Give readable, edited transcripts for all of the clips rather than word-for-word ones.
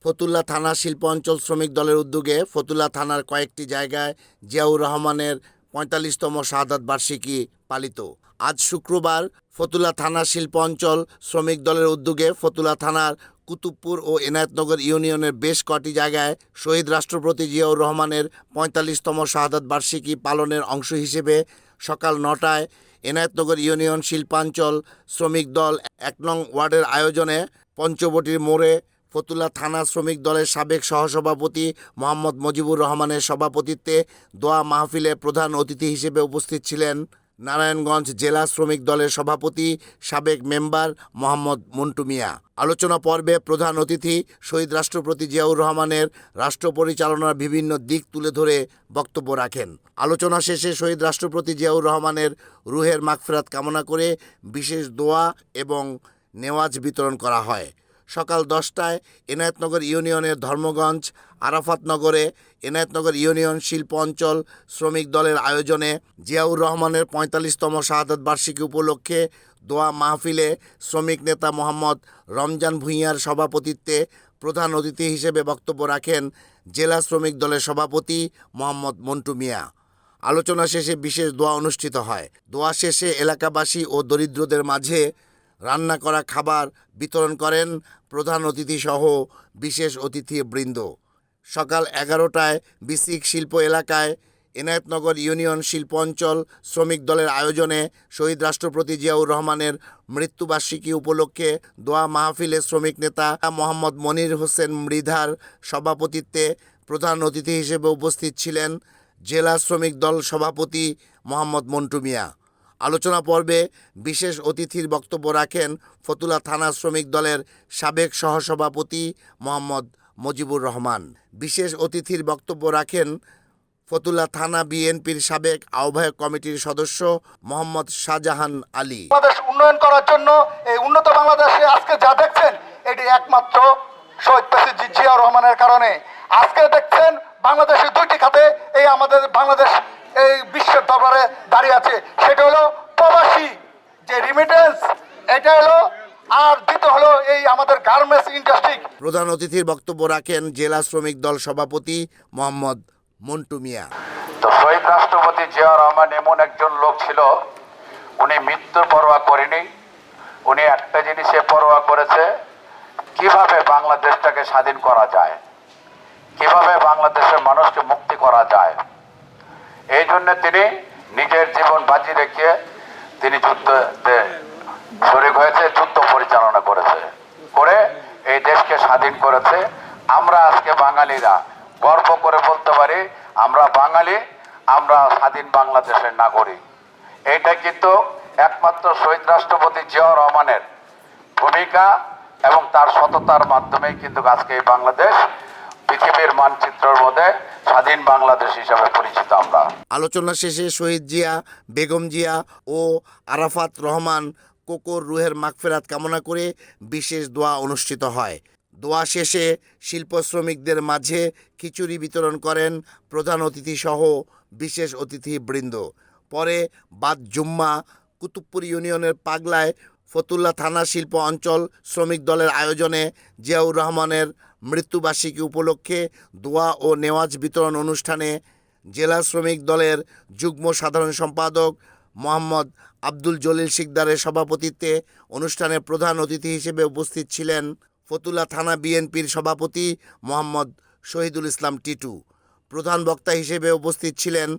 ফতুল্লা থানা শিল্প অঞ্চল শ্রমিক দলের উদ্যোগে ফতুল্লা থানার কয়েকটি জায়গায় জিয়াউর রহমানের ৪৫তম শাহাদাত বার্ষিকী পালিত। আজ শুক্রবার ফতুল্লা থানা শিল্প অঞ্চল শ্রমিক দলের উদ্যোগে ফতুল্লা থানার কুতুবপুর ও এনায়েতনগর ইউনিয়নের বেশ কটি জায়গায় শহীদ রাষ্ট্রপতি জিয়াউর রহমানের ৪৫তম শাহাদাত বার্ষিকী পালনের অংশ হিসেবে সকাল ৯টায় এনায়েতনগর ইউনিয়ন শিল্পাঞ্চল শ্রমিক দল ১ নং ওয়ার্ডের আয়োজনে পঞ্চবটির মোড়ে ফতুল্লা থানা শ্রমিক দলের সাবেক সহসভাপতি মোহাম্মদ মজিবুর রহমানের সভাপতিত্বে দোয়া মাহফিলে প্রধান অতিথি হিসেবে উপস্থিত ছিলেন নারায়ণগঞ্জ জেলা শ্রমিক দলের সভাপতি সাবেক মেম্বার মোহাম্মদ মন্টু মিয়া। আলোচনা পর্বে প্রধান অতিথি শহীদ রাষ্ট্রপতি জিয়াউর রহমানের রাষ্ট্র পরিচালনার বিভিন্ন দিক তুলে ধরে বক্তব্য রাখেন। আলোচনা শেষে শহীদ রাষ্ট্রপতি জিয়াউর রহমানের রুহের মাগফিরাত কামনা করে বিশেষ দোয়া এবং নেওয়াজ বিতরণ করা হয়। সকাল ১০টায় এনায়েতনগর ইউনিয়নের ধর্মগঞ্জ আরাফাতনগরে এনায়েতনগর ইউনিয়ন শিল্প অঞ্চল শ্রমিক দলের আয়োজনে জিয়াউর রহমানের ৪৫তম শাহাদাত বার্ষিকী উপলক্ষে দোয়া মাহফিলে শ্রমিক নেতা মোহাম্মদ রমজান ভূঁইয়ার সভাপতিত্বে প্রধান অতিথি হিসেবে বক্তব্য রাখেন জেলা শ্রমিক দলের সভাপতি মোহাম্মদ মন্টু মিয়া। আলোচনা শেষে বিশেষ দোয়া অনুষ্ঠিত হয়। দোয়া শেষে এলাকাবাসী ও দরিদ্রদের মাঝে রান্না করা খাবার বিতরণ করেন প্রধান অতিথিসহ বিশেষ অতিথিবৃন্দ। সকাল ১১টায় বিসিক শিল্প এলাকায় এনায়েতনগর ইউনিয়ন শিল্প অঞ্চল শ্রমিক দলের আয়োজনে শহীদ রাষ্ট্রপতি জিয়াউর রহমানের মৃত্যুবার্ষিকী উপলক্ষে দোয়া মাহফিলে শ্রমিক নেতা মোহাম্মদ মনির হোসেন মৃধার সভাপতিত্বে প্রধান অতিথি হিসেবে উপস্থিত ছিলেন জেলা শ্রমিক দল সভাপতি মোহাম্মদ মন্টু মিয়া। আলোচনা পর্বে বিশেষ অতিথির বক্তব্য রাখেন ফতুল্লা থানা শ্রমিক দলের সাবেক সহসভাপতি মোহাম্মদ মজিবুর রহমান। বিশেষ অতিথির বক্তব্য রাখেন ফতুল্লা থানা বিএনপির সাবেক আহ্বায়ক কমিটির সদস্য মোহাম্মদ শাহজাহান আলী। বাংলাদেশ উন্নয়ন করার জন্য এই উন্নত বাংলাদেশে আজকে যা দেখছেন এটি একমাত্র শহীদ প্রেসিডেন্ট জিয়াউর রহমানের কারণে। আজকে দেখছেন বাংলাদেশের দুইটি খাতে এই আমাদের বাংলাদেশ এই বিশ্বের দরবারে দাঁড়িয়ে আছে। সেটা হলো প্রবাসী যে রিমিটেন্স, এটা হলো, আর দ্বিতীয় হলো এই আমাদের গার্মেন্টস ইন্ডাস্ট্রি। প্রধান অতিথির বক্তব্য রাখেন জেলা শ্রমিক দল সভাপতি মোহাম্মদ মন্টু মিয়া। তো শহীদ রাষ্ট্রপতি জিয়াউর রহমান এমন একজন লোক ছিল, উনি মৃত্যুর পরোয়া করেনি। উনি একটা জিনিসে পরোয়া করেছে, কিভাবে বাংলাদেশটাকে স্বাধীন করা যায়, কিভাবে বাংলাদেশের মানুষকে মুক্তি করা যায়। এই জন্য তিনি নিজের জীবন বাজি রেখে তিনি যুদ্ধে শরীক হয়েছে, যুদ্ধ পরিচালনা করেছে, করে এই দেশকে স্বাধীন করেছে। আমরা আজকে বাঙালিরা গর্ব করে বলতে পারি আমরা বাঙালি, আমরা স্বাধীন বাংলাদেশের নাগরিক। এইটা কিন্তু একমাত্র শহীদ রাষ্ট্রপতি জিয়াউর রহমানের ভূমিকা এবং তার সততার মাধ্যমেই কিন্তু আজকে এই বাংলাদেশ পৃথিবীর মানচিত্রের মধ্যে স্বাধীন বাংলাদেশ হিসাবে পরিচিত আমরা। আলোচনা শেষে শহীদ জিয়া, বেগম জিয়া ও আরাফাত রহমান কোকোর রুহের মাগফিরাত কামনা করে বিশেষ দোয়া অনুষ্ঠিত হয়। দোয়া শেষে শিল্প শ্রমিকদের মাঝে খিচুড়ি বিতরণ করেন প্রধান অতিথিসহ বিশেষ অতিথিবৃন্দ। পরে বাদ জুম্মা কুতুবপুর ইউনিয়নের পাগলায় ফতুল্লা থানা শিল্প অঞ্চল শ্রমিক দলের আয়োজনে জিয়াউর রহমানের মৃত্যুবার্ষিকী উপলক্ষে দোয়া ও নেওয়াজ বিতরণ অনুষ্ঠানে জেলা শ্রমিক দলের যুগ্ম সাধারণ সম্পাদক মোহাম্মদ আব্দুল জলিল শিকদারের সভাপতিত্বে অনুষ্ঠানে প্রধান অতিথি হিসেবে উপস্থিত ছিলেন ফতুল্লা থানা বিএনপির সভাপতি মোহাম্মদ শহীদুল ইসলাম টিটু। প্রধান বক্তা হিসেবে উপস্থিত ছিলেন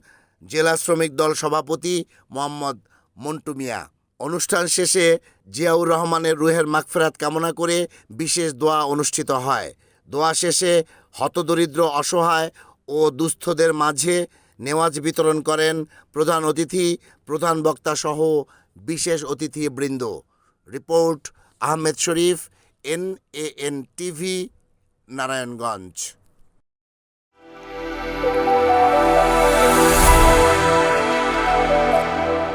জেলা শ্রমিক দল সভাপতি মোহাম্মদ মন্টু মিয়া। অনুষ্ঠান শেষে জিয়াউর রহমানের রুহের মাগফিরাত কামনা করে বিশেষ দোয়া অনুষ্ঠিত হয়। দোয়া শেষে হতদরিদ্র, অসহায় ও দুস্থদের মাঝে নেওয়াজ বিতরণ করেন প্রধান অতিথি, প্রধান বক্তা সহ বিশেষ অতিথিবৃন্দ। রিপোর্ট আহমেদ শরীফ, NAN TV, নারায়ণগঞ্জ।